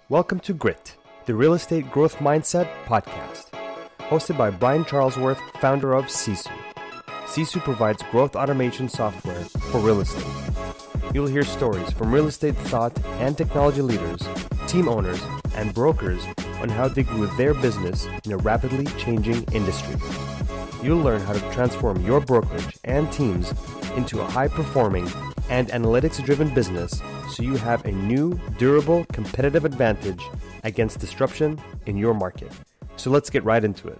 Welcome to Grit, the Real Estate Growth Mindset podcast, hosted by Brian Charlesworth, founder of Sisu. Sisu provides growth automation software for real estate. You'll hear stories from real estate thought and technology leaders, team owners, and brokers on how they grew their business in a rapidly changing industry. You'll learn how to transform your brokerage and teams into a high-performing and analytics-driven business so you have a new, durable, competitive advantage against disruption in your market. So let's get right into it.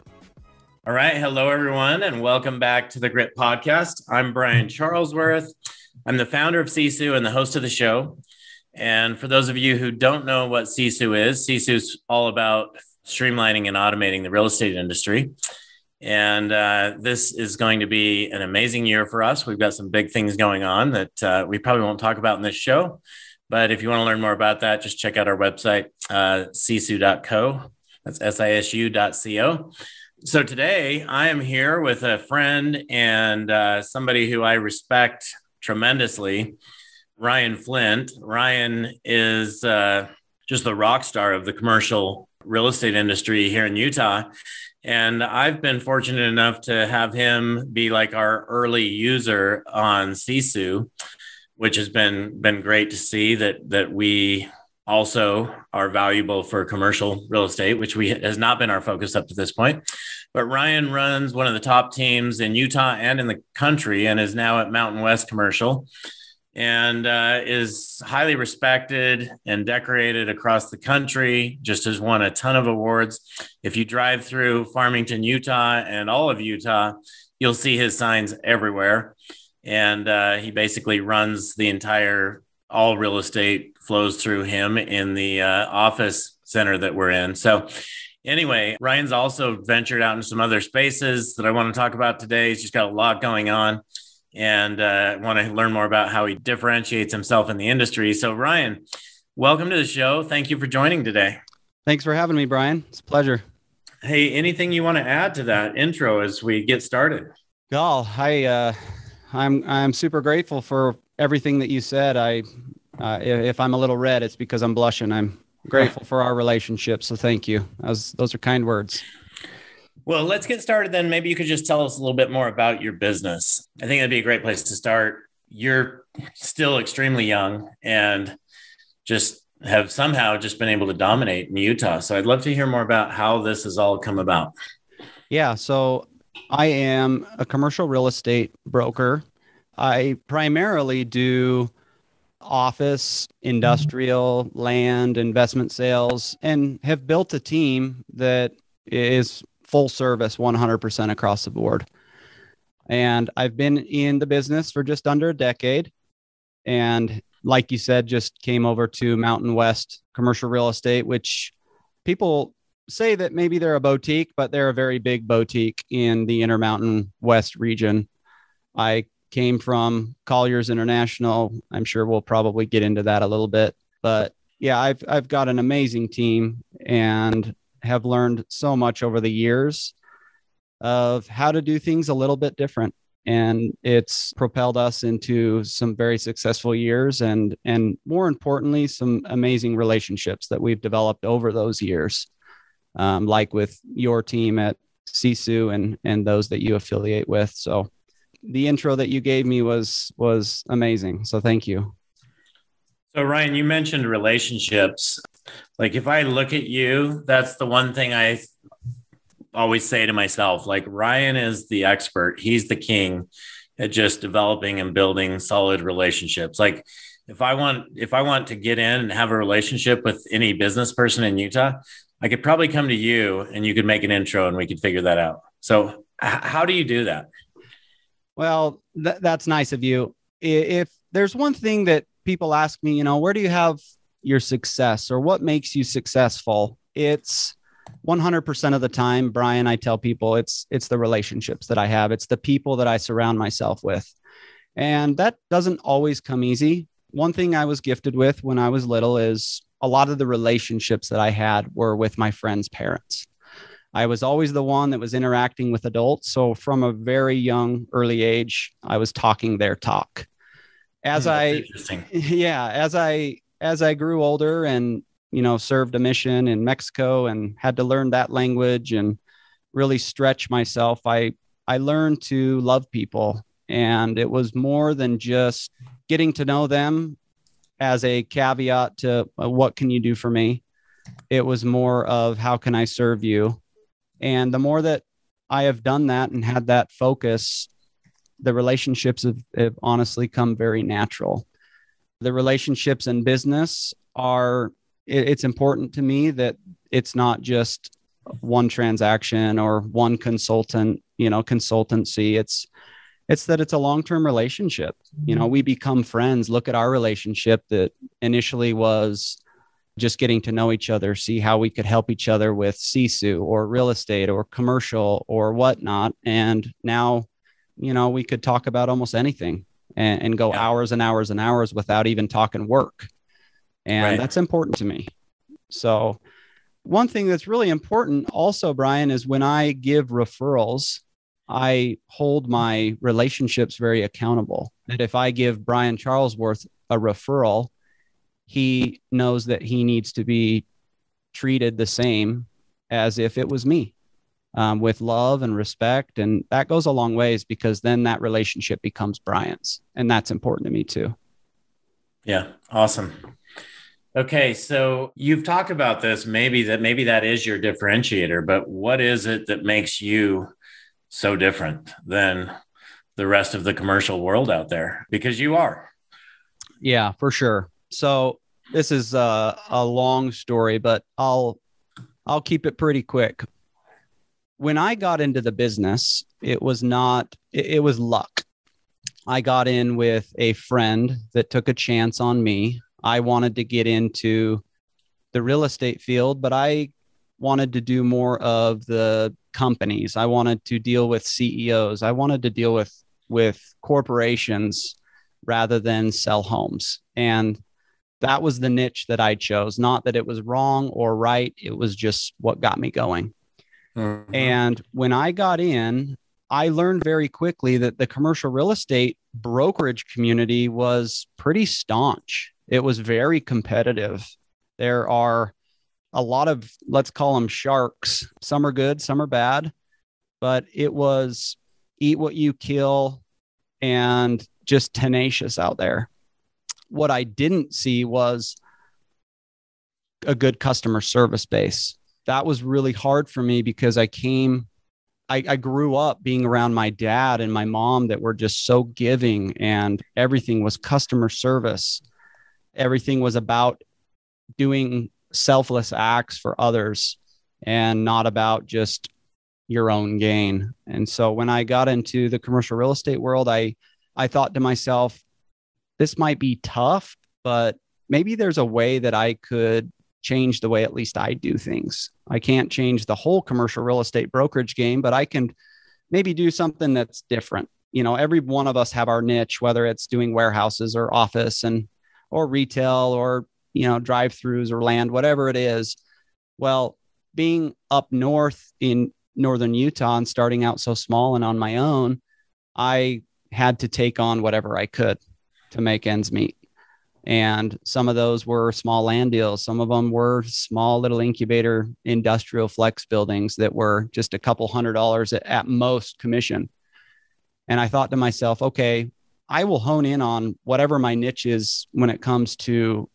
All right. Hello, everyone, and welcome back to the Grit Podcast. I'm Brian Charlesworth. I'm the founder of Sisu and the host of the show. And for those of you who don't know what Sisu is all about streamlining and automating the real estate industry. And this is going to be an amazing year for us. We've got some big things going on that we probably won't talk about in this show. But if you want to learn more about that, just check out our website, sisu.co. That's sisu.co. So today I am here with a friend and somebody who I respect tremendously, Ryan Flint. Ryan is just the rock star of the commercial real estate industry here in Utah. And I've been fortunate enough to have him be like our early user on Sisu, which has been great to see that we also are valuable for commercial real estate, which has not been our focus up to this point. But Ryan runs one of the top teams in Utah and in the country and is now at Mountain West Commercial and is highly respected and decorated across the country, just has won a ton of awards. If you drive through Farmington, Utah and all of Utah, you'll see his signs everywhere. And he basically runs all real estate flows through him in the office center that we're in. So anyway, Ryan's also ventured out into some other spaces that I want to talk about today. He's just got a lot going on and want to learn more about how he differentiates himself in the industry. So Ryan, welcome to the show. Thank you for joining today. Thanks for having me, Brian. It's a pleasure. Hey, anything you want to add to that intro as we get started? Gal, I'm super grateful for everything that you said. If I'm a little red, it's because I'm blushing. I'm grateful for our relationship. So thank you. Those are kind words. Well, let's get started then. Maybe you could just tell us a little bit more about your business. I think that'd be a great place to start. You're still extremely young and just have somehow just been able to dominate in Utah. So I'd love to hear more about how this has all come about. Yeah. So I am a commercial real estate broker. I primarily do office, industrial, land, investment sales, and have built a team that is full service 100% across the board. And I've been in the business for just under a decade. And like you said, just came over to Mountain West Commercial Real Estate, which people say that maybe they're a boutique, but they're a very big boutique in the Intermountain West region. I came from Colliers International. I'm sure we'll probably get into that a little bit, but yeah, I've got an amazing team and have learned so much over the years of how to do things a little bit different. And it's propelled us into some very successful years and more importantly, some amazing relationships that we've developed over those years, like with your team at Sisu and those that you affiliate with. So the intro that you gave me was amazing. So thank you. So Ryan, you mentioned relationships. Like if I look at you, that's the one thing I always say to myself, like Ryan is the expert. He's the king at just developing and building solid relationships. Like if I want to get in and have a relationship with any business person in Utah, I could probably come to you and you could make an intro and we could figure that out. So how do you do that? Well, that's nice of you. If there's one thing that people ask me, where do you have your success or what makes you successful? It's 100% of the time, Brian, I tell people it's the relationships that I have. It's the people that I surround myself with. And that doesn't always come easy. One thing I was gifted with when I was little is a lot of the relationships that I had were with my friends' parents. I was always the one that was interacting with adults. So from a very young, early age, I was talking their talk. As I grew older and served a mission in Mexico and had to learn that language and really stretch myself. I learned to love people, and it was more than just getting to know them as a caveat to what can you do for me? It was more of how can I serve you? And the more that I have done that and had that focus, the relationships have honestly come very natural. The relationships in business it's important to me that it's not just one transaction or one consultancy. It's that it's a long-term relationship. We become friends. Look at our relationship that initially was just getting to know each other, see how we could help each other with Sisu or real estate or commercial or whatnot. And now, we could talk about almost anything and go hours and hours and hours without even talking work. And that's important to me. So one thing that's really important also, Brian, is when I give referrals, I hold my relationships very accountable. That if I give Brian Charlesworth a referral, he knows that he needs to be treated the same as if it was me, with love and respect. And that goes a long ways, because then that relationship becomes Brian's. And that's important to me too. Yeah. Awesome. Okay. So you've talked about this, maybe that is your differentiator, but what is it that makes you so different than the rest of the commercial world out there? Because you are. Yeah, for sure. So this is a long story, but I'll keep it pretty quick. When I got into the business, it was luck. I got in with a friend that took a chance on me. I wanted to get into the real estate field, but I wanted to do more of the companies. I wanted to deal with CEOs. I wanted to deal with corporations rather than sell homes. And that was the niche that I chose. Not that it was wrong or right. It was just what got me going. Mm-hmm. And when I got in, I learned very quickly that the commercial real estate brokerage community was pretty staunch. It was very competitive. There are a lot of, let's call them sharks. Some are good, some are bad, but it was eat what you kill and just tenacious out there. What I didn't see was a good customer service base. That was really hard for me, because I grew up being around my dad and my mom that were just so giving, and everything was customer service. Everything was about doing selfless acts for others and not about just your own gain. And so when I got into the commercial real estate world, I thought to myself, this might be tough, but maybe there's a way that I could change the way at least I do things. I can't change the whole commercial real estate brokerage game, but I can maybe do something that's different. Every one of us have our niche, whether it's doing warehouses or office or retail or, drive-throughs or land, whatever it is. Well, being up north in northern Utah and starting out so small and on my own, I had to take on whatever I could to make ends meet. And some of those were small land deals. Some of them were small little incubator industrial flex buildings that were just a couple $100 at most commission. And I thought to myself, okay, I will hone in on whatever my niche is when it comes to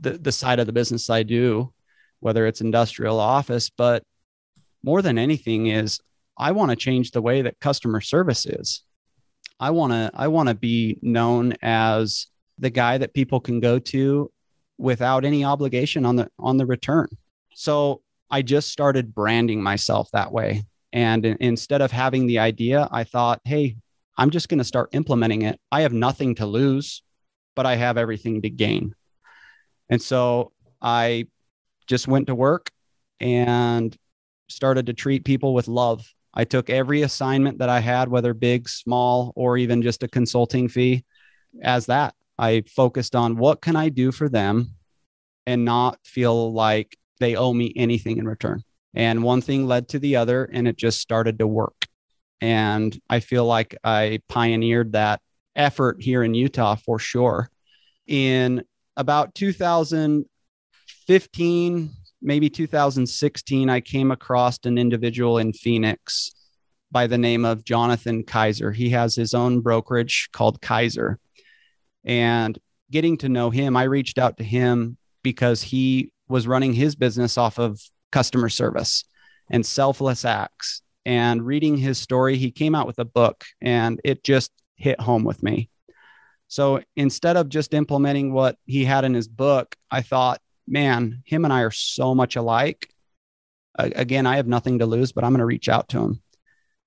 the side of the business I do, whether it's industrial office, but more than anything is I want to change the way that customer service is. I want to be known as the guy that people can go to without any obligation on the return. So I just started branding myself that way. And instead of having the idea, I thought, hey, I'm just going to start implementing it. I have nothing to lose, but I have everything to gain. And so I just went to work and started to treat people with love. I took every assignment that I had, whether big, small, or even just a consulting fee, as that. I focused on what can I do for them and not feel like they owe me anything in return. And one thing led to the other, and it just started to work. And I feel like I pioneered that effort here in Utah for sure. In about 2015, 2015, maybe 2016, I came across an individual in Phoenix by the name of Jonathan Kaiser. He has his own brokerage called Kaiser. And getting to know him, I reached out to him because he was running his business off of customer service and selfless acts. And reading his story, he came out with a book and it just hit home with me. So instead of just implementing what he had in his book, I thought, man, him and I are so much alike. Again, I have nothing to lose, but I'm going to reach out to him.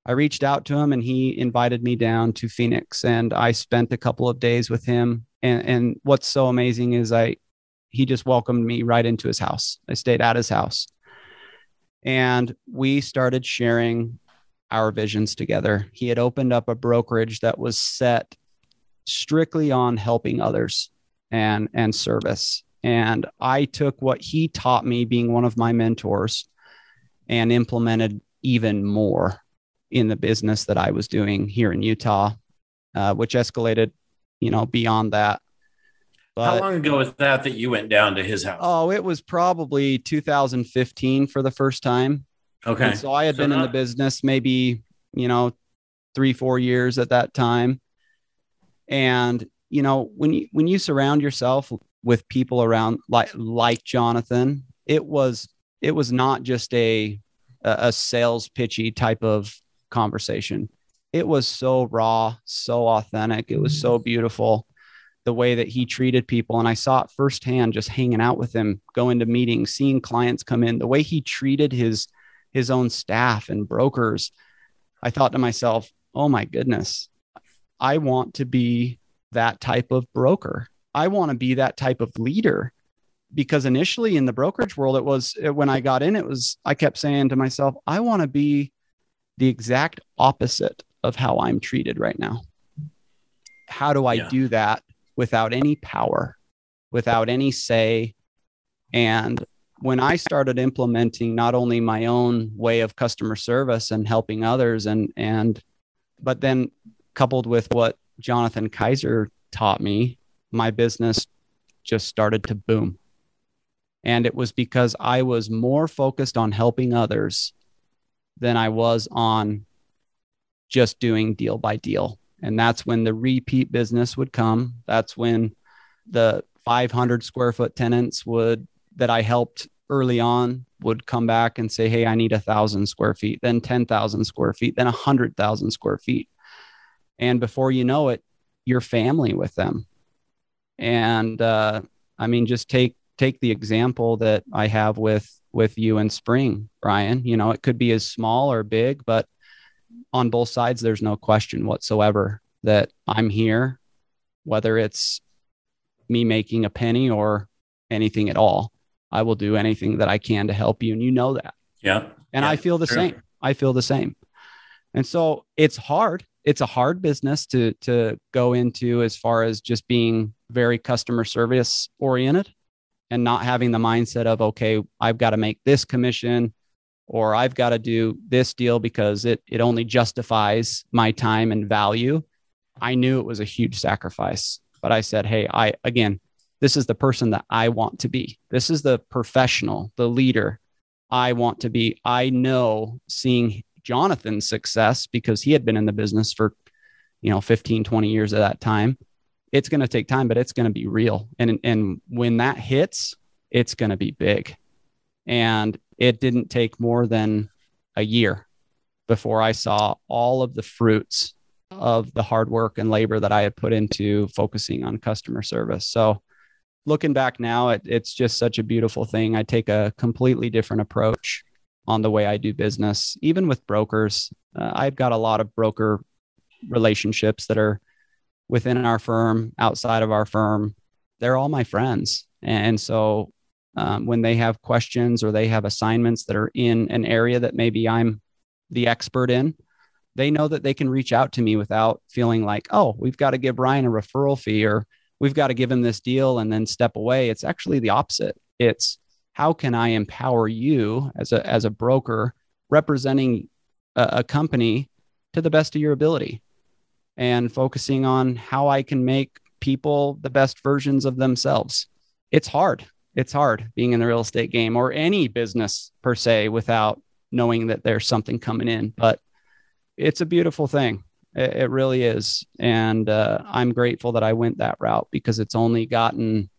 I reached out to him and he invited me down to Phoenix, and I spent a couple of days with him. And what's so amazing is he just welcomed me right into his house. I stayed at his house and we started sharing our visions together. He had opened up a brokerage that was set strictly on helping others and service. And I took what he taught me, being one of my mentors, and implemented even more in the business that I was doing here in Utah, which escalated, beyond that. But, how long ago was that you went down to his house? Oh, it was probably 2015 for the first time. Okay. And so I had been in the business maybe, 3-4 years at that time. And, when you surround yourself with people around like Jonathan, it was not just a sales pitchy type of conversation. It was so raw, so authentic. It was so beautiful the way that he treated people. And I saw it firsthand just hanging out with him, going to meetings, seeing clients come in, the way he treated his own staff and brokers. I thought to myself, oh my goodness, I want to be that type of broker. I want to be that type of leader. Because initially in the brokerage world, when I got in, I kept saying to myself, I want to be the exact opposite of how I'm treated right now. How do I do that without any power, without any say? And when I started implementing not only my own way of customer service and helping others, but then coupled with what Jonathan Kaiser taught me, my business just started to boom. And it was because I was more focused on helping others than I was on just doing deal by deal. And that's when the repeat business would come. That's when the 500 square foot tenants that I helped early on would come back and say, hey, I need 1,000 square feet, then 10,000 square feet, then 100,000 square feet. And before you know it, you're family with them. And just take the example that I have with you and Spring, Ryan. It could be as small or big, but on both sides, there's no question whatsoever that I'm here, whether it's me making a penny or anything at all. I will do anything that I can to help you. And you know that. Yeah. And I feel the same. I feel the same. And so it's hard. It's a hard business to go into as far as just being very customer service oriented and not having the mindset of, okay, I've got to make this commission or I've got to do this deal because it only justifies my time and value. I knew it was a huge sacrifice, but I said, hey, this is the person that I want to be. This is the professional, the leader I want to be. I know, seeing Jonathan's success, because he had been in the business for 15, 20 years at that time, it's going to take time, but it's going to be real. And when that hits, it's going to be big. And it didn't take more than a year before I saw all of the fruits of the hard work and labor that I had put into focusing on customer service. So looking back now, it's just such a beautiful thing. I take a completely different approach on the way I do business, even with brokers. I've got a lot of broker relationships that are within our firm, outside of our firm. They're all my friends. And so when they have questions or they have assignments that are in an area that maybe I'm the expert in, they know that they can reach out to me without feeling like, oh, we've got to give Ryan a referral fee or we've got to give him this deal and then step away. It's actually the opposite. It's how can I empower you as a broker representing a company to the best of your ability and focusing on how I can make people the best versions of themselves. It's hard. it's hard being in the real estate game or any business per se without knowing that there's something coming in. But it's a beautiful thing. It really is. And I'm grateful that I went that route because it's only gotten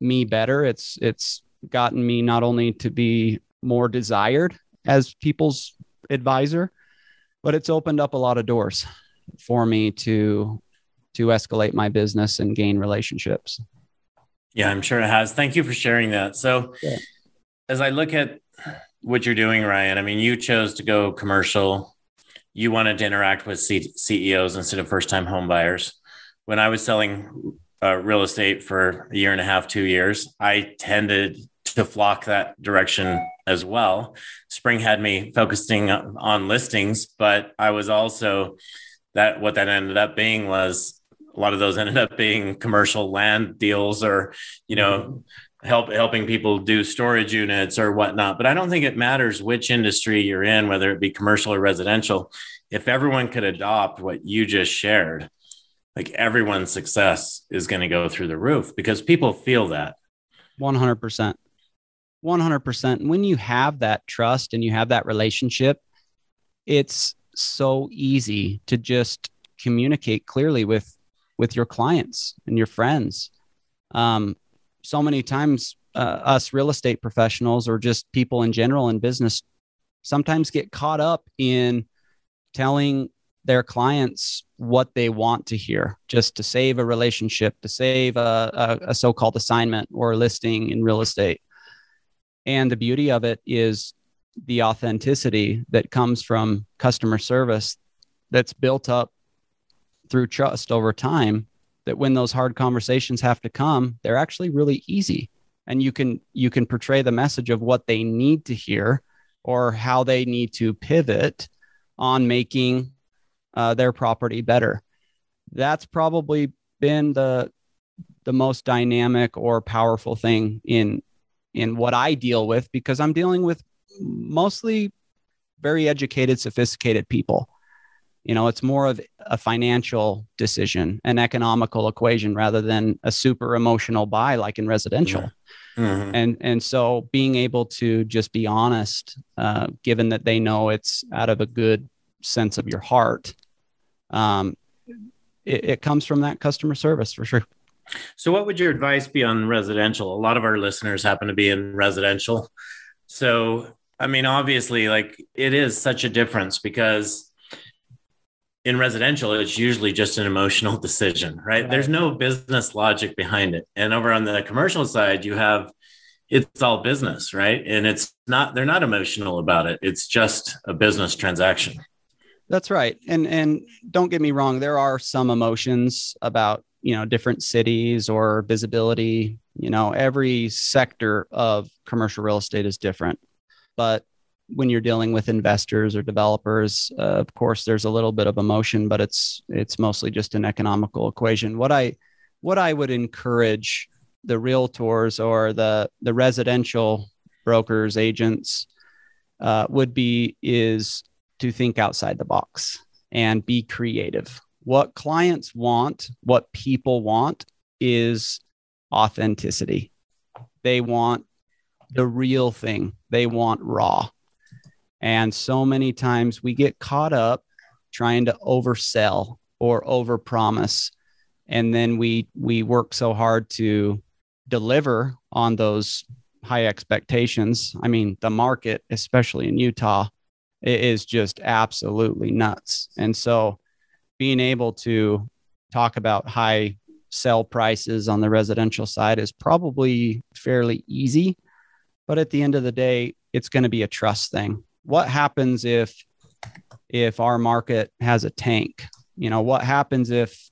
me better. It's gotten me not only to be more desired as people's advisor, but it's opened up a lot of doors for me to escalate my business and gain relationships. Yeah, I'm sure it has. Thank you for sharing that. So as I look at what you're doing, Ryan, I mean, you chose to go commercial. You wanted to interact with CEOs instead of first-time home buyers. When I was selling real estate for a year and a half, 2 years, I tended to flock that direction as well. Spring had me focusing on listings, but I was also what that ended up being was a lot of those ended up being commercial land deals or, helping people do storage units or whatnot. But I don't think it matters which industry you're in, whether it be commercial or residential. If everyone could adopt what you just shared, like everyone's success is going to go through the roof because people feel that. 100%. 100%. When you have that trust and you have that relationship, it's so easy to just communicate clearly with your clients and your friends. So many times us real estate professionals or just people in general in business sometimes get caught up in telling their clients what they want to hear just to save a relationship, to save a so-called assignment or listing in real estate. And the beauty of it is the authenticity that comes from customer service that's built up through trust over time, that when those hard conversations have to come, they're actually really easy. And you can portray the message of what they need to hear or how they need to pivot on making their property better. That's probably been the most dynamic or powerful thing in what I deal with, because I'm dealing with mostly very educated, sophisticated people. It's more of a financial decision, an economical equation rather than a super emotional buy like in residential. Mm-hmm. And so being able to just be honest, given that they know it's out of a good sense of your heart, it comes from that customer service for sure. So what would your advice be on residential? A lot of our listeners happen to be in residential. So, I mean, obviously, like it is such a difference because in residential, it's usually just an emotional decision, right? There's no business logic behind it. And over on the commercial side, it's all business, right? And they're not emotional about it. It's just a business transaction. That's right. And don't get me wrong, there are some emotions about, different cities or visibility. Every sector of commercial real estate is different. But when you're dealing with investors or developers, of course, there's a little bit of emotion, but it's mostly just an economical equation. What I would encourage the realtors or the residential brokers, agents is to think outside the box and be creative. What clients want, what people want is authenticity. They want the real thing. They want raw. And so many times we get caught up trying to oversell or overpromise. And then we work so hard to deliver on those high expectations. I mean, the market, especially in Utah, is just absolutely nuts. And so being able to talk about high sell prices on the residential side is probably fairly easy. But at the end of the day, it's going to be a trust thing. What happens if our market has a tank? What happens if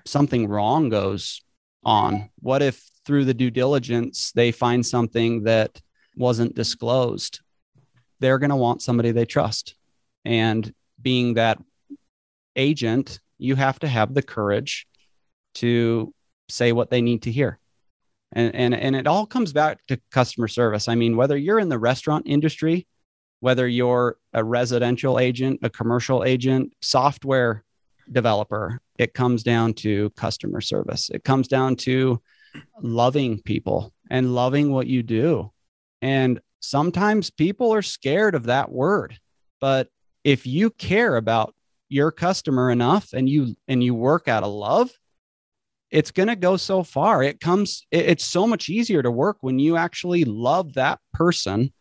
something wrong goes on? What if through the due diligence, they find something that wasn't disclosed? They're going to want somebody they trust. And being that agent, you have to have the courage to say what they need to hear. And it all comes back to customer service. I mean, whether you're in the restaurant industry, whether you're a residential agent, a commercial agent, software developer, it comes down to customer service. It comes down to loving people and loving what you do. And sometimes people are scared of that word, but if you care about your customer enough and you work out of love, it's going to go so far. It's so much easier to work when you actually love that person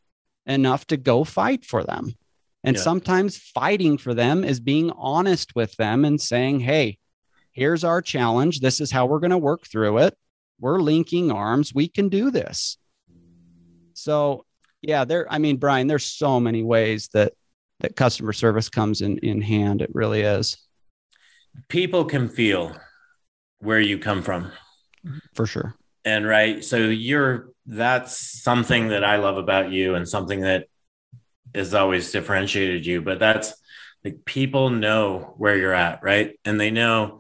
enough to go fight for them. And sometimes fighting for them is being honest with them and saying, hey, here's our challenge. This is how we're going to work through it. We're linking arms. We can do this. So yeah, Brian, there's so many ways that customer service comes in hand. It really is. People can feel where you come from. For sure. And right. So that's something that I love about you and something that has always differentiated you, but that's like, people know where you're at, right? And they know,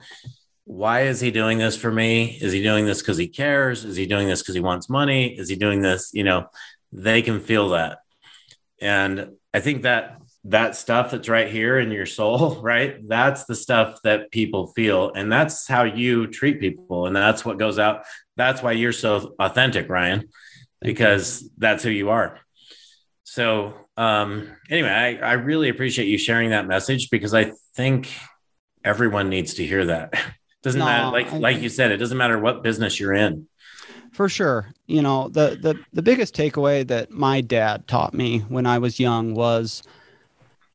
why is he doing this for me? Is he doing this because he cares? Is he doing this because he wants money? Is he doing this? They can feel that. And I think that stuff that's right here in your soul, right? That's the stuff that people feel. And that's how you treat people. And that's what goes out. That's why you're so authentic, Ryan, because that's who you are. So anyway, I really appreciate you sharing that message, because I think everyone needs to hear that. Doesn't matter, like you said, it doesn't matter what business you're in. For sure. The biggest takeaway that my dad taught me when I was young was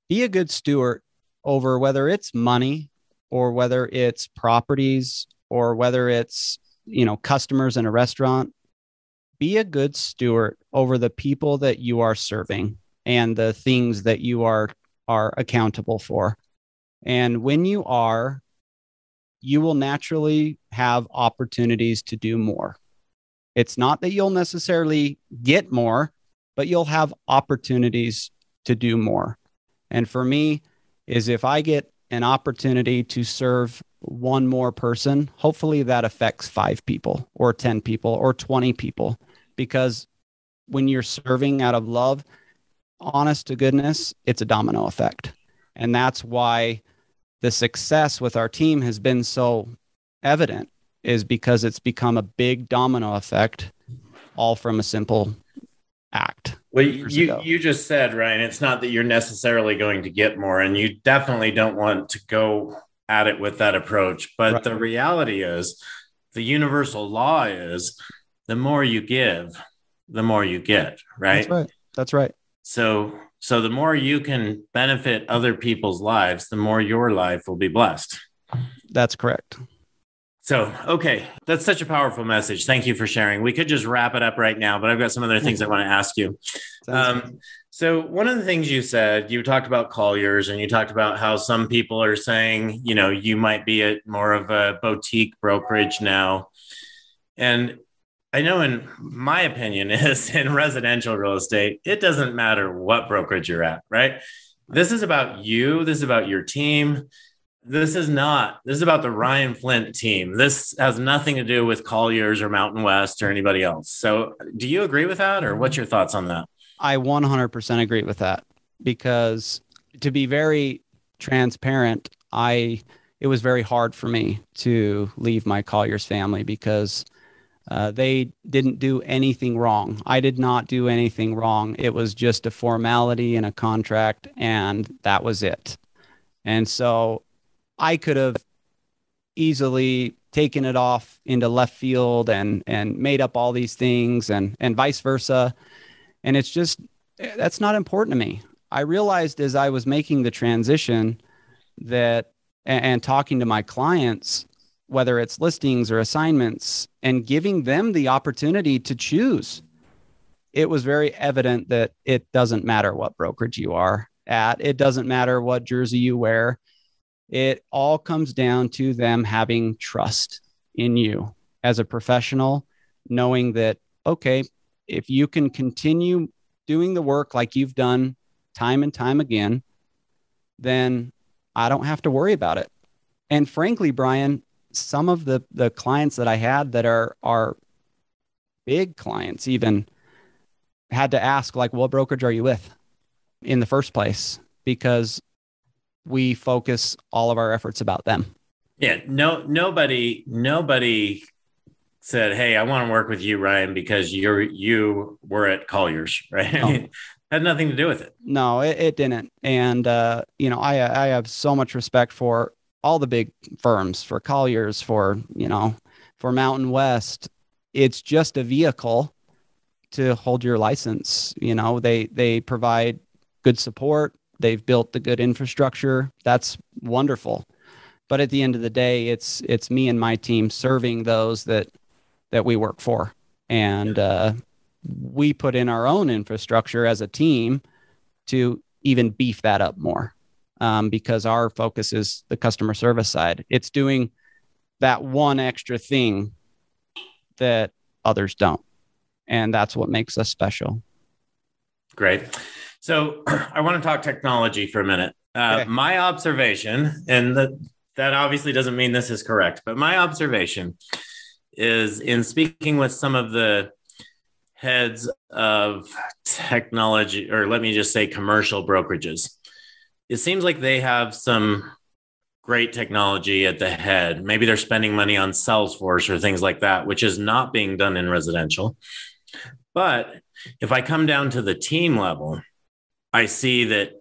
be a good steward over whether it's money or whether it's properties or whether it's, customers in a restaurant. Be a good steward over the people that you are serving and the things that you are accountable for. And when you are, you will naturally have opportunities to do more. It's not that you'll necessarily get more, but you'll have opportunities to do more. And for me, is if I get an opportunity to serve one more person, hopefully that affects 5 people or 10 people or 20 people. Because when you're serving out of love, honest to goodness, it's a domino effect. And that's why the success with our team has been so evident, is because it's become a big domino effect, all from a simple act. Well, you just said, Ryan, it's not that you're necessarily going to get more, and you definitely don't want to go at it with that approach. But The reality is, the universal law is, the more you give, the more you get, right? That's right. So the more you can benefit other people's lives, the more your life will be blessed. That's correct. So, okay, that's such a powerful message. Thank you for sharing. We could just wrap it up right now, but I've got some other things I want to ask you. So one of the things you said, you talked about Colliers, and you talked about how some people are saying, you might be at more of a boutique brokerage now. And I know, in my opinion, is in residential real estate, it doesn't matter what brokerage you're at, right? This is about you. This is about your team. This is about the Ryan Flint team. This has nothing to do with Colliers or Mountain West or anybody else. So do you agree with that, or what's your thoughts on that? I 100% agree with that, because to be very transparent, it was very hard for me to leave my Colliers family, because they didn't do anything wrong. I did not do anything wrong. It was just a formality and a contract, and that was it. And so I could have easily taken it off into left field and made up all these things and vice versa. And it's just, that's not important to me. I realized as I was making the transition that, and talking to my clients, whether it's listings or assignments, and giving them the opportunity to choose, it was very evident that it doesn't matter what brokerage you are at. It doesn't matter what jersey you wear. It all comes down to them having trust in you as a professional, knowing that, okay, if you can continue doing the work like you've done time and time again, then I don't have to worry about it. And frankly, Brian, some of the clients that I had that are big clients even had to ask, like, what brokerage are you with in the first place? Because we focus all of our efforts about them. Yeah, nobody said, "Hey, I want to work with you, Ryan, because you were at Collier's, right?" No. I mean, had nothing to do with it. No, it didn't. And, I have so much respect for all the big firms, for Colliers, for Mountain West. It's just a vehicle to hold your license. They provide good support. They've built the good infrastructure. That's wonderful. But at the end of the day, it's me and my team serving those that we work for. And we put in our own infrastructure as a team to even beef that up more, because our focus is the customer service side. It's doing that one extra thing that others don't. And that's what makes us special. Great. So I want to talk technology for a minute. Okay. My observation, and that obviously doesn't mean this is correct, but my observation is in speaking with some of the heads of technology, or let me just say commercial brokerages, it seems like they have some great technology at the head. Maybe they're spending money on Salesforce or things like that, which is not being done in residential. But if I come down to the team level, I see that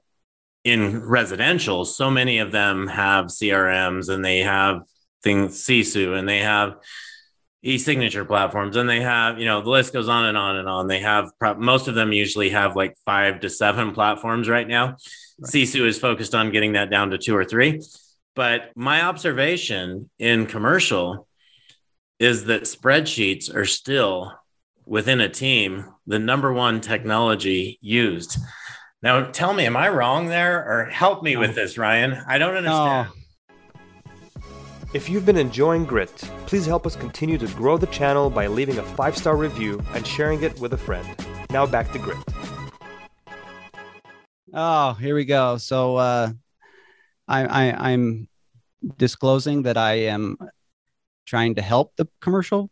in residential, so many of them have CRMs and they have things, Sisu, and they have e-signature platforms, and they have, the list goes on and on and on. They have, most of them usually have like 5 to 7 platforms right now. Right. Sisu is focused on getting that down to 2 or 3. But my observation in commercial is that spreadsheets are still within a team the number one technology used. Now, tell me, am I wrong there, or help me with this, Ryan? I don't understand. No. If you've been enjoying Grit, please help us continue to grow the channel by leaving a 5-star review and sharing it with a friend. Now back to Grit. Oh, here we go. So I'm disclosing that I am trying to help the commercial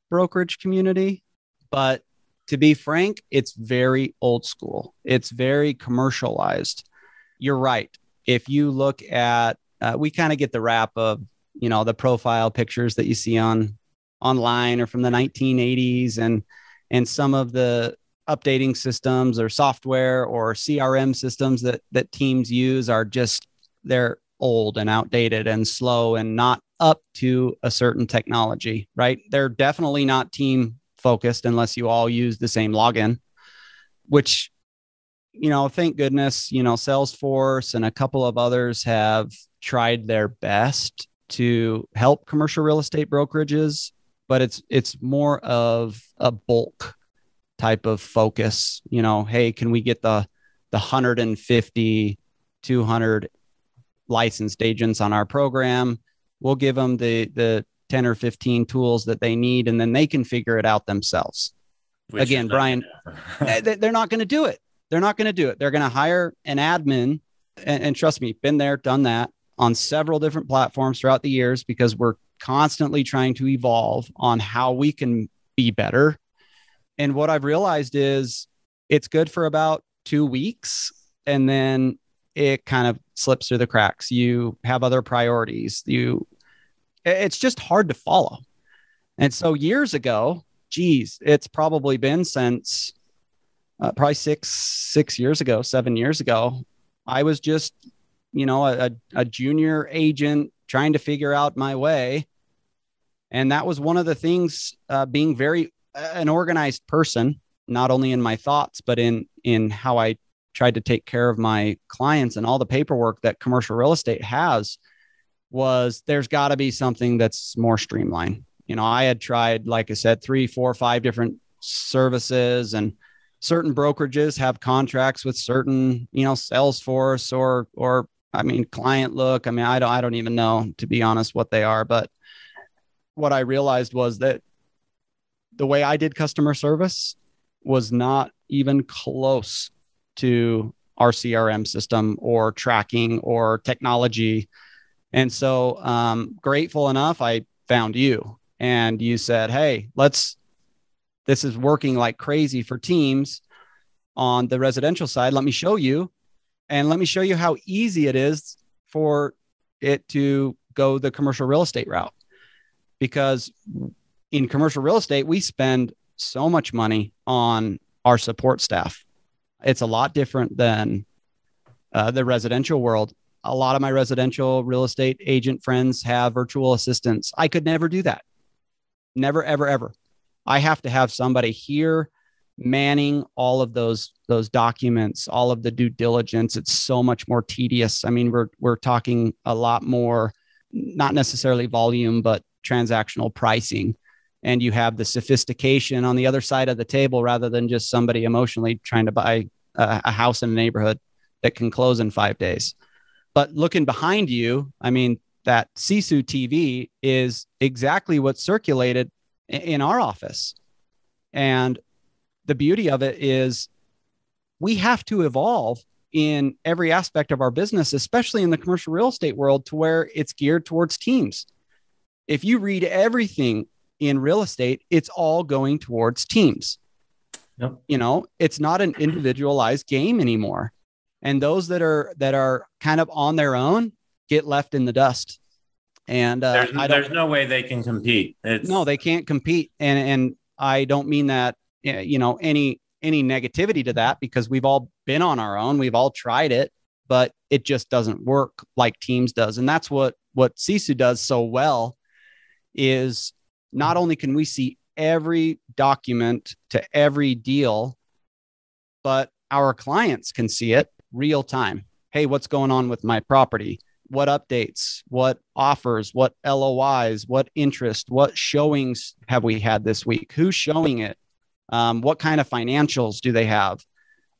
brokerage community, but to be frank, it's very old school. It's very commercialized. You're right. If you look at, we kind of get the rap of, the profile pictures that you see online or from the 1980s, and some of the updating systems or software or CRM systems that teams use are just, they're old and outdated and slow and not up to a certain technology, right? They're definitely not team focused unless you all use the same login, which, thank goodness, Salesforce and a couple of others have tried their best to help commercial real estate brokerages, but it's more of a bulk type of focus. Hey, can we get the 150, 200 licensed agents on our program? We'll give them the 10 or 15 tools that they need, and then they can figure it out themselves. Which again, Brian, they're not going to do it. They're not going to do it. They're going to hire an admin, and trust me, been there, done that on several different platforms throughout the years, because we're constantly trying to evolve on how we can be better. And what I've realized is it's good for about 2 weeks, and then it kind of slips through the cracks. You have other priorities. It's just hard to follow. And so years ago, it's probably been since probably 6 years ago, 7 years ago, I was just, a junior agent trying to figure out my way. And that was one of the things, being an organized person, not only in my thoughts, but in how I tried to take care of my clients and all the paperwork that commercial real estate has, was there's got to be something that's more streamlined. I had tried, like I said, 3, 4, 5 different services, and certain brokerages have contracts with certain, Salesforce or Client Look. I don't even know, to be honest, what they are. But what I realized was that the way I did customer service was not even close to our CRM system or tracking or technology. And so grateful enough, I found you, and you said, hey, this is working like crazy for teams on the residential side. Let me show you, and let me show you how easy it is for it to go the commercial real estate route. Because in commercial real estate, we spend so much money on our support staff. It's a lot different than the residential world. A lot of my residential real estate agent friends have virtual assistants. I could never do that. Never, ever, ever. I have to have somebody here manning all of those documents, all of the due diligence. It's so much more tedious. I mean, we're talking a lot more, not necessarily volume, but transactional pricing. And you have the sophistication on the other side of the table rather than just somebody emotionally trying to buy a house in a neighborhood that can close in 5 days. But looking behind you, I mean, that Sisu TV is exactly what's circulated in our office. And the beauty of it is we have to evolve in every aspect of our business, especially in the commercial real estate world, to where it's geared towards teams. If you read everything in real estate, it's all going towards teams. Yep. You know, it's not an individualized game anymore. And those that are kind of on their own get left in the dust. And there's no way they can compete. No, they can't compete. And I don't mean that, you know, any negativity to that, because we've all been on our own. We've all tried it, but it just doesn't work like teams does. And that's what Sisu does so well, is not only can we see every document to every deal, but our clients can see it real time. Hey, what's going on with my property? What updates, what offers, what LOIs, what interest, what showings have we had this week? Who's showing it? What kind of financials do they have?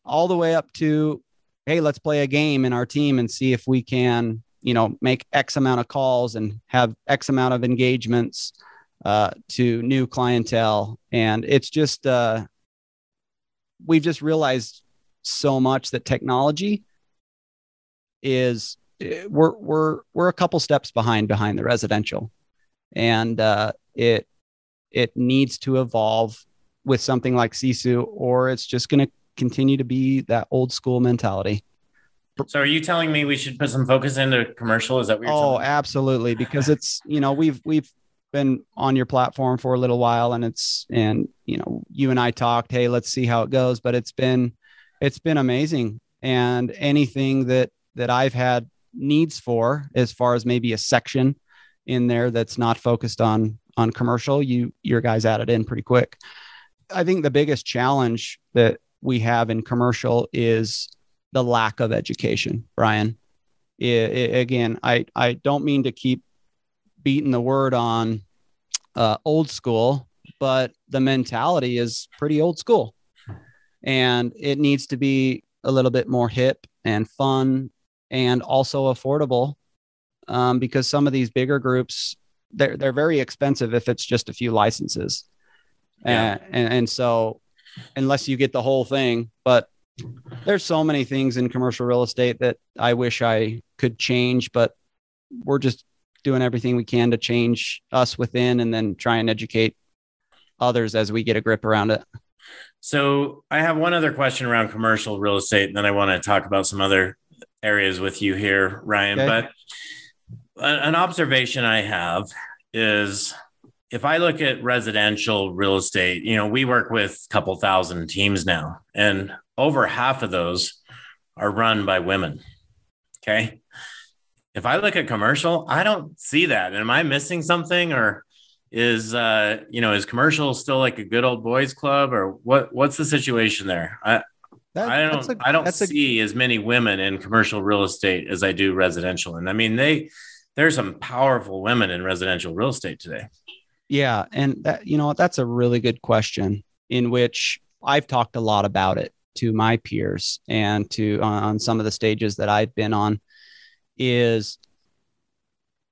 All the way up to, hey, let's play a game in our team and see if we can, you know, make X amount of calls and have X amount of engagements to new clientele. And it's just, we've just realized so much that technology is, we're a couple steps behind the residential, and it needs to evolve with something like Sisu, or it's just going to continue to be that old school mentality. So are you telling me we should put some focus into commercial? Is that what you're telling me? Absolutely. Because it's, you know, we've been on your platform for a little while, and you know, you and I talked, hey, let's see how it goes, but it's been amazing. And anything that I've had needs for, as far as maybe a section in there that's not focused on commercial, your guys added in pretty quick. I think the biggest challenge that we have in commercial is the lack of education, Brian. Again, I don't mean to keep beating the word on old school, but the mentality is pretty old school, and it needs to be a little bit more hip and fun, and also affordable, because some of these bigger groups, they're very expensive if it's just a few licenses. Yeah. And so unless you get the whole thing, but there's so many things in commercial real estate that I wish I could change, but we're just doing everything we can to change us within, and then try and educate others as we get a grip around it. So I have one other question around commercial real estate, and then I want to talk about some other areas with you here, Ryan. Okay. But an observation I have is, if I look at residential real estate, you know, we work with a couple thousand teams now, and over half of those are run by women. Okay. If I look at commercial, I don't see that. Am I missing something, or is commercial still like a good old boys club, or what's the situation there? I don't see as many women in commercial real estate as I do residential. And I mean, there's some powerful women in residential real estate today. Yeah. And that, you know, that's a really good question, in which I've talked a lot about it to my peers and on some of the stages that I've been on. Is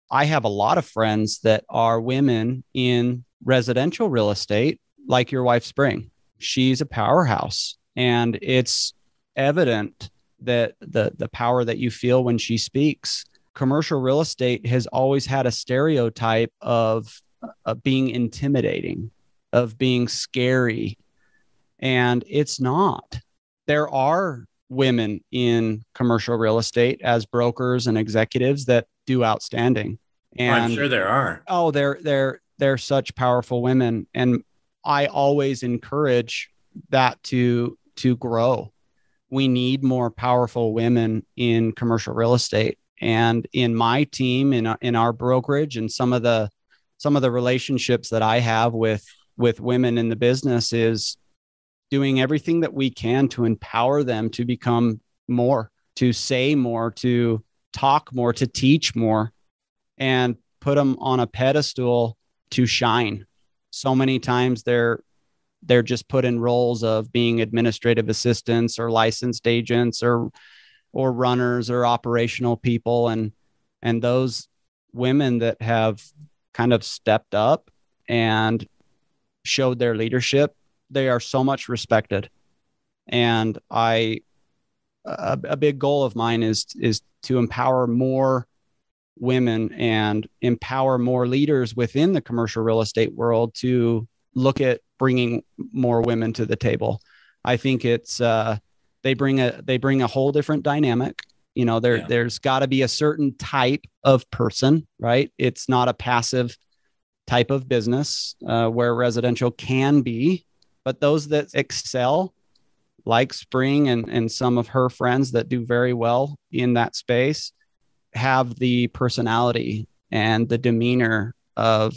I have a lot of friends that are women in residential real estate, like your wife, Spring. She's a powerhouse, and it's evident that the power that you feel when she speaks. Commercial real estate has always had a stereotype of being intimidating, of being scary, and it's not. There are women in commercial real estate as brokers and executives that do outstanding. And I'm sure there are. Oh, there they're such powerful women. And I always encourage that to grow. We need more powerful women in commercial real estate. And in my team, in our brokerage, and some of the relationships that I have with women in the business, is doing everything that we can to empower them to become more, to say more, to talk more, to teach more, and put them on a pedestal to shine. So many times they're just put in roles of being administrative assistants or licensed agents or runners or operational people. And those women that have kind of stepped up and showed their leadership, they are so much respected. And a big goal of mine is to empower more women and empower more leaders within the commercial real estate world to look at bringing more women to the table. I think it's they bring a whole different dynamic. There's got to be a certain type of person, right? It's not a passive type of business where residential can be, but those that excel, like Spring and some of her friends that do very well in that space, have the personality and the demeanor of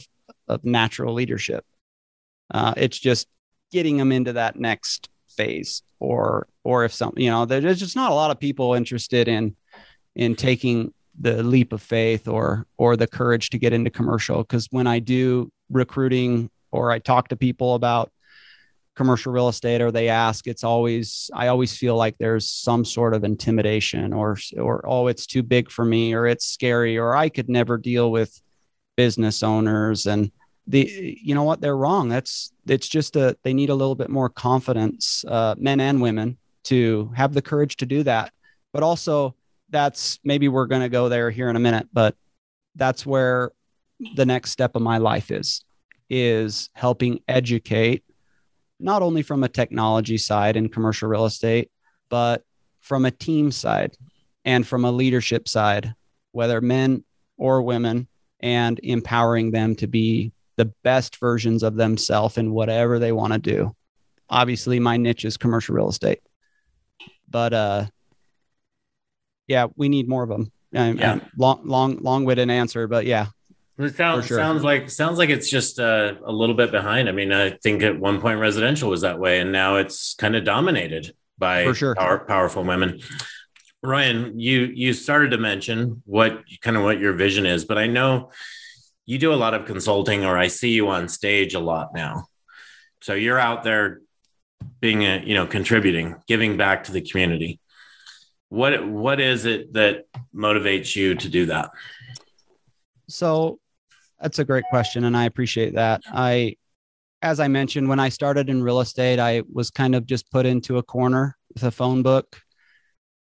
natural leadership. It's just getting them into that next phase, or if something, there's just not a lot of people interested in taking the leap of faith or the courage to get into commercial. Because when I do recruiting or I talk to people about commercial real estate, or they ask, I always feel like there's some sort of intimidation or, oh, it's too big for me, or it's scary, or I could never deal with business owners. And you know what, they're wrong. It's just they need a little bit more confidence, men and women, to have the courage to do that. But also, that's, maybe we're going to go there here in a minute, but that's where the next step of my life is helping educate, not only from a technology side in commercial real estate, but from a team side and from a leadership side, whether men or women, and empowering them to be the best versions of themselves in whatever they want to do. Obviously, my niche is commercial real estate, but yeah, we need more of them. Long-winded answer, but yeah. It sounds like it's just a little bit behind. I mean, I think at one point residential was that way, and now it's kind of dominated by powerful women. Ryan, you started to mention what your vision is, but I know you do a lot of consulting, or I see you on stage a lot now. So you're out there being contributing, giving back to the community. What is it that motivates you to do that? So that's a great question, and I appreciate that. As I mentioned, when I started in real estate, I was kind of just put into a corner with a phone book,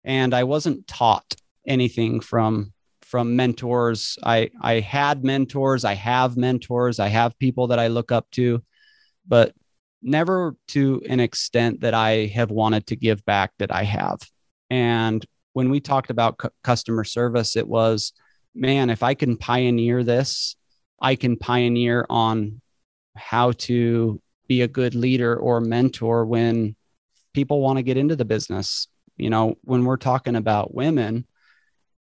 and I wasn't taught anything from mentors. I had mentors, I have mentors, I have people that I look up to, but never to an extent that I have wanted to give back that I have. And when we talked about customer service, it was, man, if I can pioneer this, I can pioneer on how to be a good leader or mentor when people want to get into the business. When we're talking about women,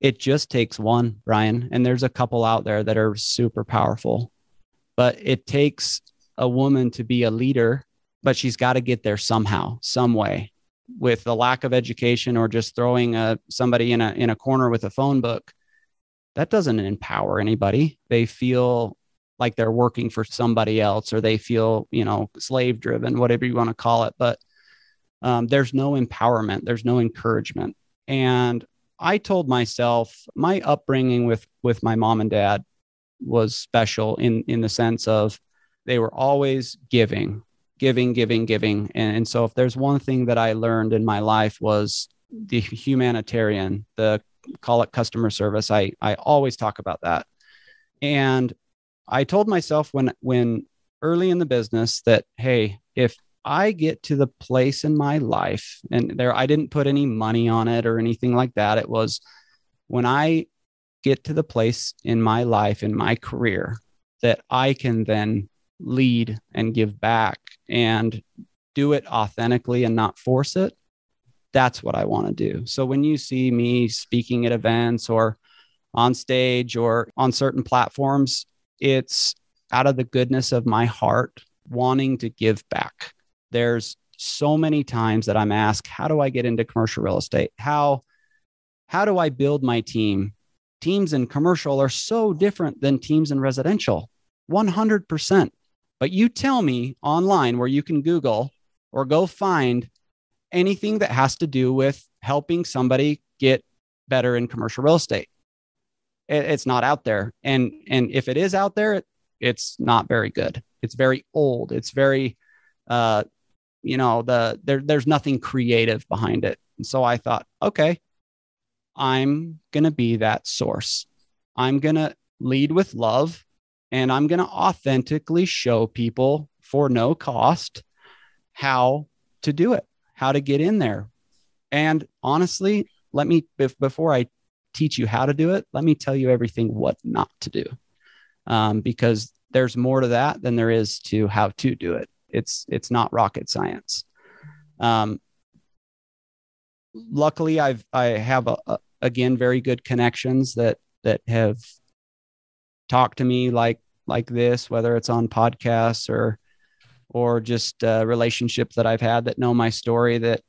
it just takes one, Brian, and there's a couple out there that are super powerful, but it takes a woman to be a leader, but she's got to get there somehow, some way. With the lack of education or just throwing somebody in a corner with a phone book, that doesn't empower anybody. They feel like they're working for somebody else, or they feel, slave driven, whatever you want to call it. But there's no empowerment. There's no encouragement. And I told myself my upbringing with my mom and dad was special in the sense of they were always giving. And so if there's one thing that I learned in my life was the humanitarian, call it customer service. I always talk about that. And I told myself when early in the business that, hey, if I get to the place in my life, and I didn't put any money on it or anything like that. It was when I get to the place in my life, in my career, that I can then lead and give back and do it authentically and not force it. That's what I want to do. So when you see me speaking at events or on stage or on certain platforms, it's out of the goodness of my heart wanting to give back. There's so many times that I'm asked, how do I get into commercial real estate? How do I build my team? Teams in commercial are so different than teams in residential, 100%. But you tell me online where you can Google or go find anything that has to do with helping somebody get better in commercial real estate. It's not out there. And if it is out there, it's not very good. It's very old. It's very, there's nothing creative behind it. And so I thought, okay, I'm going to be that source. I'm going to lead with love, and I'm going to authentically show people for no cost how to do it, how to get in there. And honestly, before I teach you how to do it, let me tell you everything what not to do. Because there's more to that than there is to how to do it. It's not rocket science. Luckily, I have again very good connections that have talked to me like this, whether it's on podcasts or just relationships that I've had that know my story that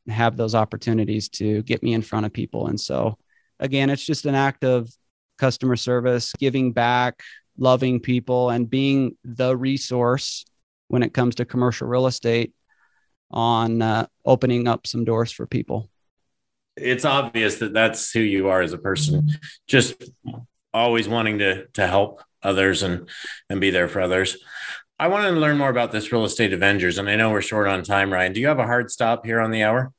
have those opportunities to get me in front of people. And so again, it's just an act of customer service, giving back, loving people, and being the resource when it comes to commercial real estate on opening up some doors for people. It's obvious that that's who you are as a person, just always wanting to help others and be there for others. I wanted to learn more about this Real Estate Avengers, and I know we're short on time, Ryan. Do you have a hard stop here on the hour?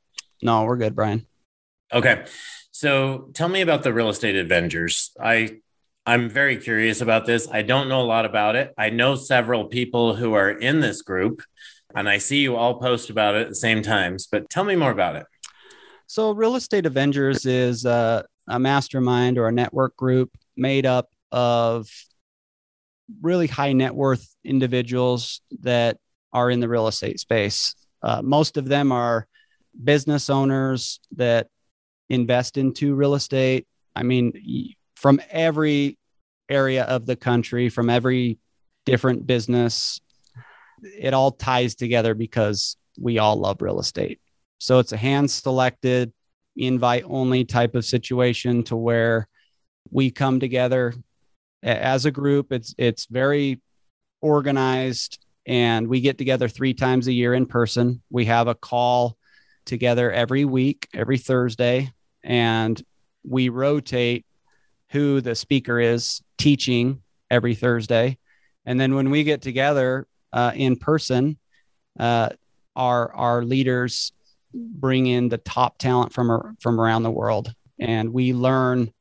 No, we're good, Brian. Okay. So tell me about the Real Estate Avengers. I'm very curious about this. I don't know a lot about it. I know several people who are in this group, and I see you all post about it at the same times, but tell me more about it. So Real Estate Avengers is a mastermind or a network group made up of really high net worth individuals that are in the real estate space. Most of them are business owners that invest into real estate. I mean, from every area of the country, from every different business, it all ties together because we all love real estate. So it's a hand-selected, invite-only type of situation to where we come together as a group. It's very organized, and we get together 3 times a year in person. We have a call together every week, every Thursday, and we rotate who the speaker is teaching every Thursday. And then when we get together in person, our leaders bring in the top talent from around the world, and we learn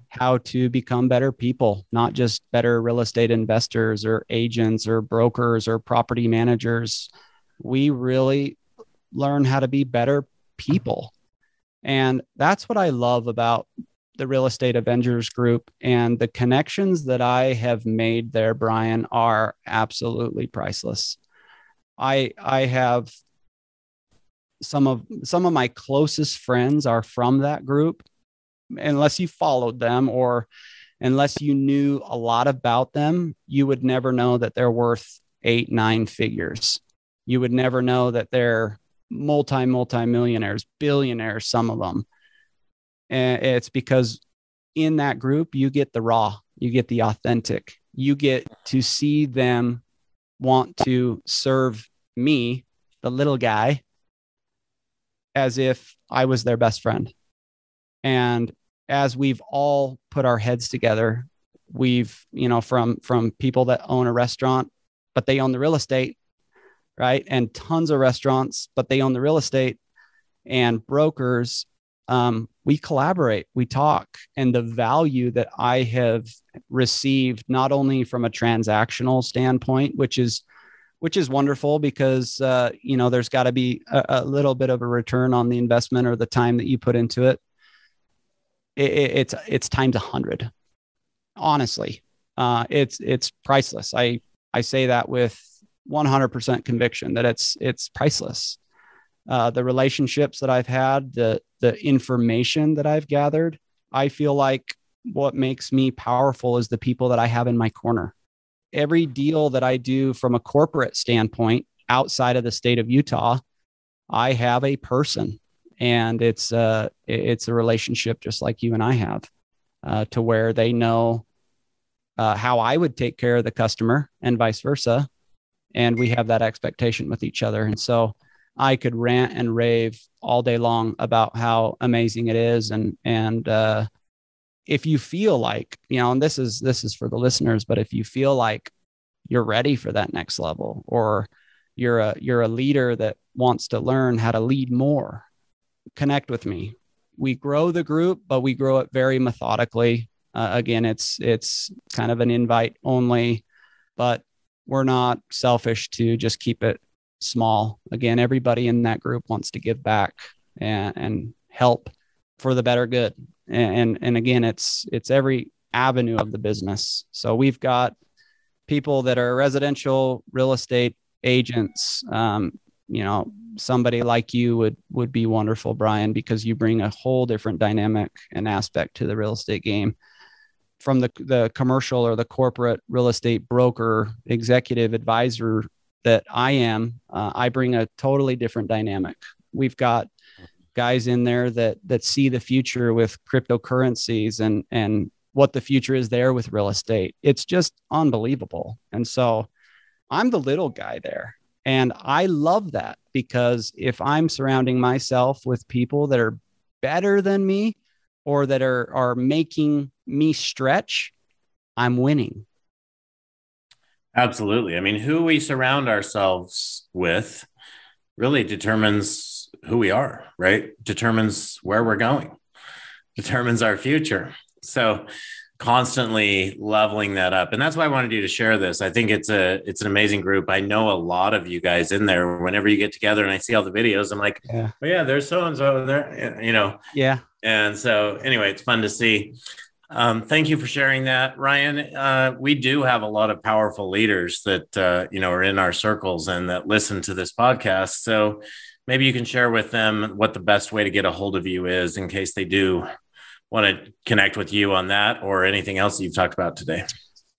how to become better people, not just better real estate investors or agents or brokers or property managers. We really learn how to be better people. And that's what I love about the Real Estate Avengers group, and the connections that I have made there, Brian, are absolutely priceless. I have some of my closest friends are from that group. Unless you followed them or unless you knew a lot about them, you would never know that they're worth 8-9 figures. You would never know that they're multi-millionaires, billionaires, some of them. And it's because in that group, you get the raw, you get the authentic, you get to see them want to serve me, the little guy, as if I was their best friend. And as we've all put our heads together, we've, from people that own a restaurant, but they own the real estate, right? And tons of restaurants, but they own the real estate, and brokers, we collaborate, we talk. And the value that I have received, not only from a transactional standpoint, which is wonderful because, there's got to be a little bit of a return on the investment or the time that you put into it. It's times 100, honestly. it's priceless. I say that with 100% conviction that it's priceless. The relationships that I've had, the information that I've gathered, I feel like what makes me powerful is the people that I have in my corner. Every deal that I do from a corporate standpoint outside of the state of Utah, I have a person, and it's a relationship just like you and I have, to where they know how I would take care of the customer and vice versa. And we have that expectation with each other. And so I could rant and rave all day long about how amazing it is. And if you feel like, and this is for the listeners, but if you feel like you're ready for that next level, or you're a leader that wants to learn how to lead more, connect with me. We grow the group, but we grow it very methodically. Again, it's kind of an invite only, but we're not selfish to just keep it small. Again, everybody in that group wants to give back and help for the better good. And again, it's every avenue of the business. So we've got people that are residential real estate agents. Somebody like you would be wonderful, Brian, because you bring a whole different dynamic and aspect to the real estate game. From the commercial or the corporate real estate broker, executive advisor that I am, I bring a totally different dynamic. We've got guys in there that see the future with cryptocurrencies and what the future is there with real estate. It's just unbelievable. And so I'm the little guy there. And I love that, because if I'm surrounding myself with people that are better than me or that are making me stretch, I'm winning. Absolutely. I mean, who we surround ourselves with really determines who we are, right? Determines where we're going, determines our future. So constantly leveling that up. And that's why I wanted you to share this. I think it's an amazing group. I know a lot of you guys in there. Whenever you get together and I see all the videos, I'm like, oh yeah, there's so-and-so there, Yeah. And so anyway, it's fun to see. Thank you for sharing that, Ryan. We do have a lot of powerful leaders that, are in our circles and that listen to this podcast. So maybe you can share with them what the best way to get a hold of you is, in case they do want to connect with you on that or anything else that you've talked about today.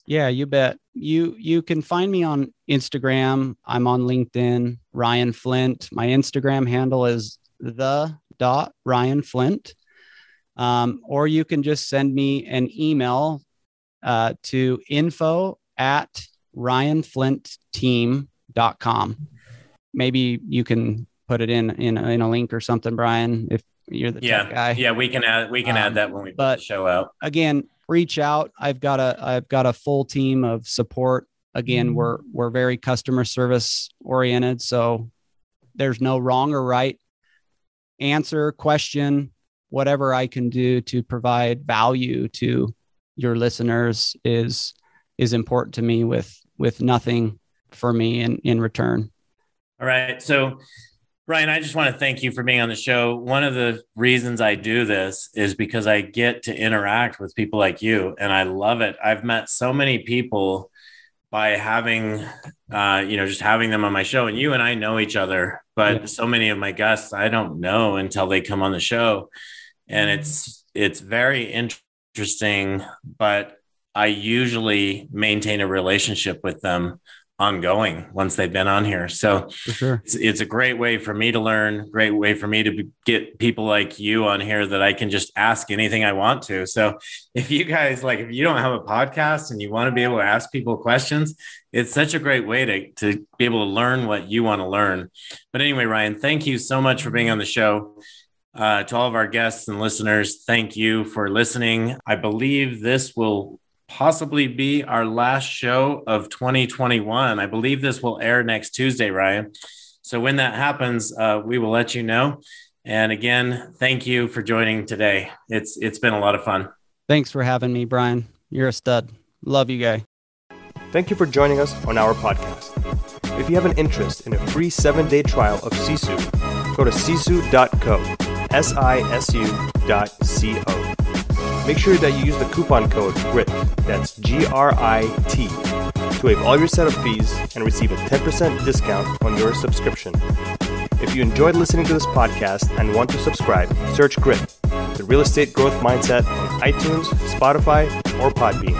Yeah, you bet. You can find me on Instagram. I'm on LinkedIn, Ryan Flint. My Instagram handle is @Ryan Flint. Or you can just send me an email to info@ryanflintteam.com. Maybe you can put it in a link or something, Brian, if you're the tech guy. Yeah, we can add that when we put the show out. Again, reach out. I've got a full team of support. Again, we're very customer service oriented, so there's no wrong or right answer, question. Whatever I can do to provide value to your listeners is important to me, with nothing for me in return. All right. So Ryan, I just want to thank you for being on the show. One of the reasons I do this is because I get to interact with people like you, and I love it. I've met so many people by having, just having them on my show, and you and I know each other, but so many of my guests I don't know until they come on the show. And it's very interesting, but I usually maintain a relationship with them ongoing once they've been on here. So for sure, it's a great way for me to learn, great way for me to get people like you on here that I can just ask anything I want to. So if you guys, if you don't have a podcast and you want to be able to ask people questions, it's such a great way to be able to learn what you want to learn. But anyway, Ryan, thank you so much for being on the show. To all of our guests and listeners, thank you for listening. I believe this will possibly be our last show of 2021. I believe this will air next Tuesday, Ryan. So when that happens, we will let you know. And again, thank you for joining today. It's been a lot of fun. Thanks for having me, Brian. You're a stud. Love you, guy. Thank you for joining us on our podcast. If you have an interest in a free 7-day trial of Sisu, go to sisu.co. sisu.co. make sure that you use the coupon code GRIT, that's GRIT, to waive all your setup fees and receive a 10% discount on your subscription. If you enjoyed listening to this podcast and want to subscribe, search GRIT, the Real Estate Growth Mindset, on iTunes, Spotify, or Podbean.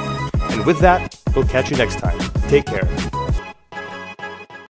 And with that, we'll catch you next time. Take care.